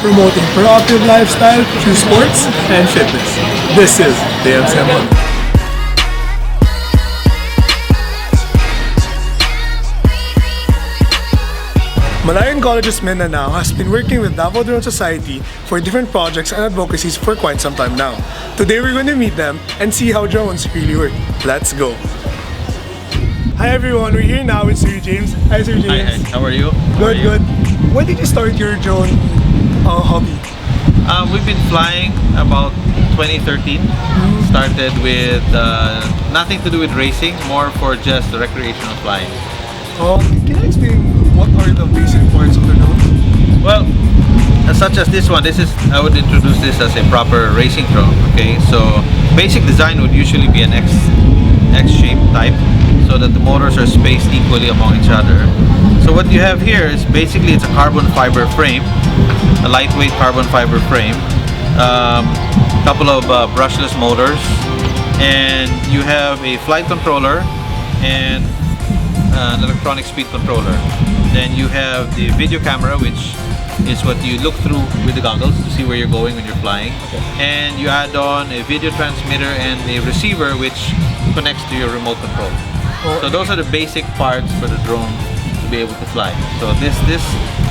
promoting proactive lifestyle through sports and fitness. This is the MCM. Malayan College's Mindanao has been working with Davao Drone Society for different projects and advocacies for quite some time now. Today we're going to meet them and see how drones really work. Let's go! Hi everyone, we're here now with Sir James. Hi Sir James. Hi, how are you? Good, good. When did you start your drone hobby? We've been flying about 2013. Started with nothing to do with racing, more for just recreational flying. Can you explain what are the basic parts of the drone? Well, such as this one, I would introduce this as a proper racing drone. Okay, so basic design would usually be an X-shaped type, so that the motors are spaced equally among each other. So what you have here is basically it's a carbon fiber frame, a lightweight carbon fiber frame, couple of brushless motors, and you have a flight controller and an electronic speed controller. Then you have the video camera, which is what you look through with the goggles to see where you're going when you're flying. And you add on a video transmitter and a receiver which connects to your remote control. So those are the basic parts for the drone to be able to fly. So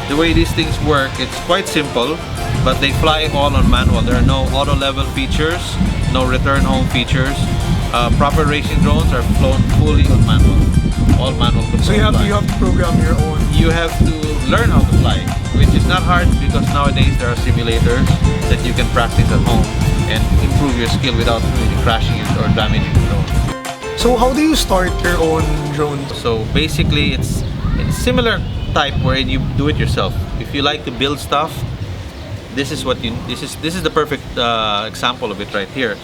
the way these things work, it's quite simple, but they fly all on manual. There are no auto level features, no return home features. Proper racing drones are flown fully on manual, all manual control. So you have to program your own. You have to learn how to fly, which is not hard because nowadays there are simulators that you can practice at home and improve your skill without really crashing it or damaging the drone. So how do you start your own drone? So basically it's similar type where you do it yourself. If you like to build stuff, this is the perfect example of it right here.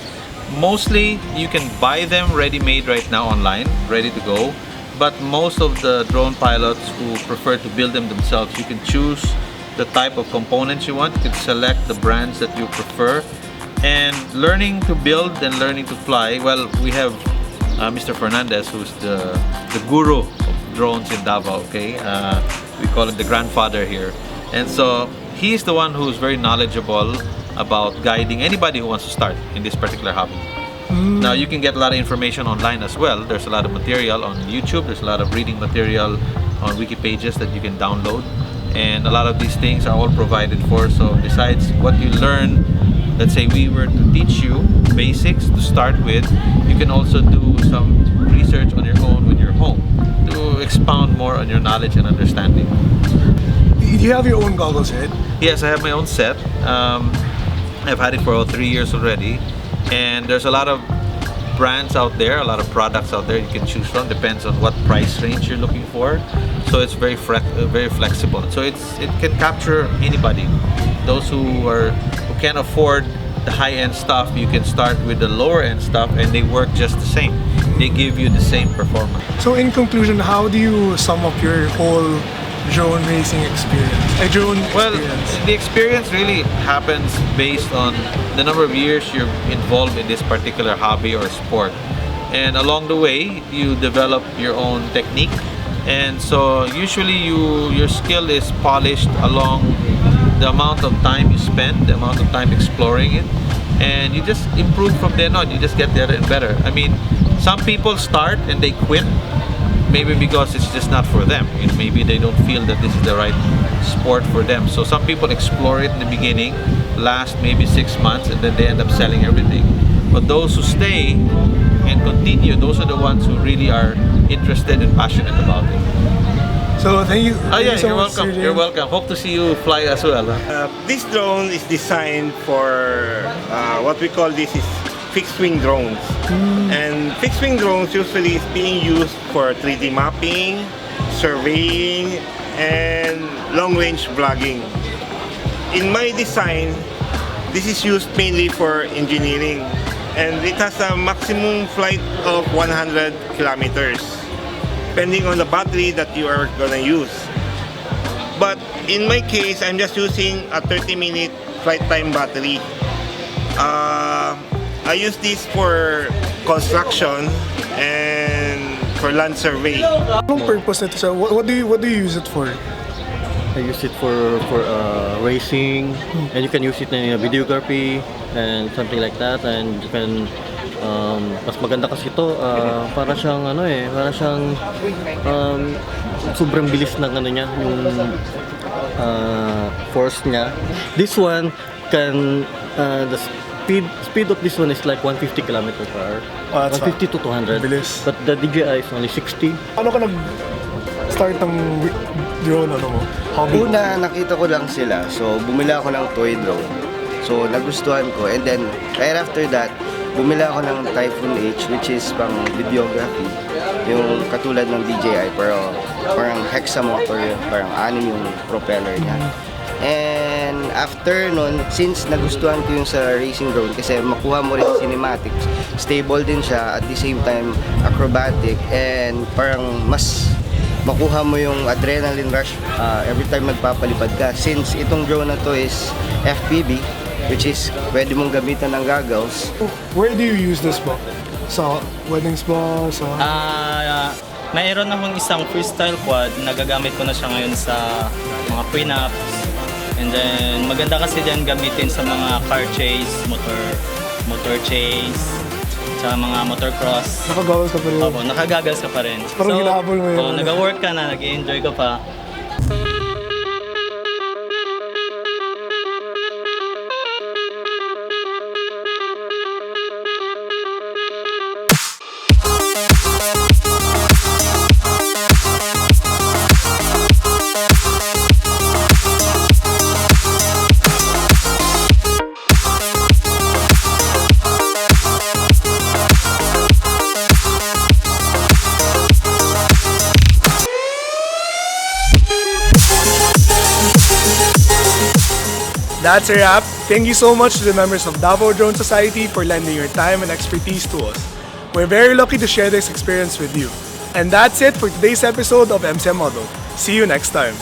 Mostly you can buy them ready-made right now online, ready to go. But most of the drone pilots who prefer to build them themselves, you can choose the type of components you want. You can select the brands that you prefer. And learning to build and learning to fly, well, we have Mr. Fernandez, who's the guru of drones in Davao, okay? We call him the grandfather here. And so he's the one who's very knowledgeable about guiding anybody who wants to start in this particular hobby. Now you can get a lot of information online as well. There's a lot of material on YouTube. There's a lot of reading material on wiki pages that you can download. And a lot of these things are all provided for. So besides what you learn, let's say we were to teach you basics to start with, you can also do some research on your own when you're home to expound more on your knowledge and understanding. Do you have your own goggles set? Yes, I have my own set. I've had it for about 3 years already. And there's a lot of brands out there, a lot of products out there you can choose from. Depends on what price range you're looking for. So it's very flexible. So it can capture anybody. Those who can afford the high-end stuff, you can start with the lower-end stuff, and they work just the same. They give you the same performance. So in conclusion, how do you sum up your whole drone racing experience? Well, the experience really happens based on the number of years you're involved in this particular hobby or sport. And along the way, you develop your own technique. And so usually your skill is polished along the amount of time you spend, the amount of time exploring it. And you just improve from then on. You just get better and better. I mean, some people start and they quit. Maybe because it's just not for them. You know, maybe they don't feel that this is the right sport for them. So some people explore it in the beginning, last maybe 6 months, and then they end up selling everything. But those who stay and continue, those are the ones who really are interested and passionate about it. So thank you. Oh yeah, so you're much, welcome. Sir You're James. welcome. Hope to see you fly as well. This drone is designed for what we call this is fixed-wing drones. And fixed-wing drones usually is being used for 3D mapping, surveying, and long-range vlogging. In my design, this is used mainly for engineering, and it has a maximum flight of 100 kilometers, depending on the battery that you are gonna use. But in my case, I'm just using a 30-minute flight time battery. I use this for construction and for land survey. Anong purpose nito, sir? What do you use it for? I use it for racing, and you can use it in videography and something like that. And you can mas maganda kasi ito, para siyang sobrang bilis ng niya, yung force niya. This one can the speed of this one is like 150 km/h. Oh, that's 150 to 200. Bilis. But the DJI is only 60. Ano ka nag-start ng drone, hobby? Una, nakita ko lang sila. So, bumili ako ng toy drone. So, nagustuhan ko. And then, right after that, bumili ako ng Typhoon H, which is pang videography. Yung katulad ng DJI, pero parang hexa motor yun. Parang 6 yung propeller niya. And after nun, since nagustuhan ko yung sa racing drone, kasi makuha mo rin cinematics, stable din siya, at the same time acrobatic, and parang mas makuha mo yung adrenaline rush every time magpapalipad ka. Since itong drone na to is FPV, which is pwede mong gamitan ng goggles. Where do you use this ba? Sa weddings ba? Sa... Mayroon akong isang freestyle quad, nagagamit ko na siya ngayon sa mga prenups. And then maganda kasi diyan gamitin sa mga car chase, motor chase, sa mga motocross. Nakagawas ka pa rin. Opo, nakagagas ka pa rin. Parang hinahabol mo yun. Oh, nag-work ka na, nag-enjoy ka pa. That's a wrap. Thank you so much to the members of Davao Drone Society for lending your time and expertise to us. We're very lucky to share this experience with you. And that's it for today's episode of MCM Model. See you next time.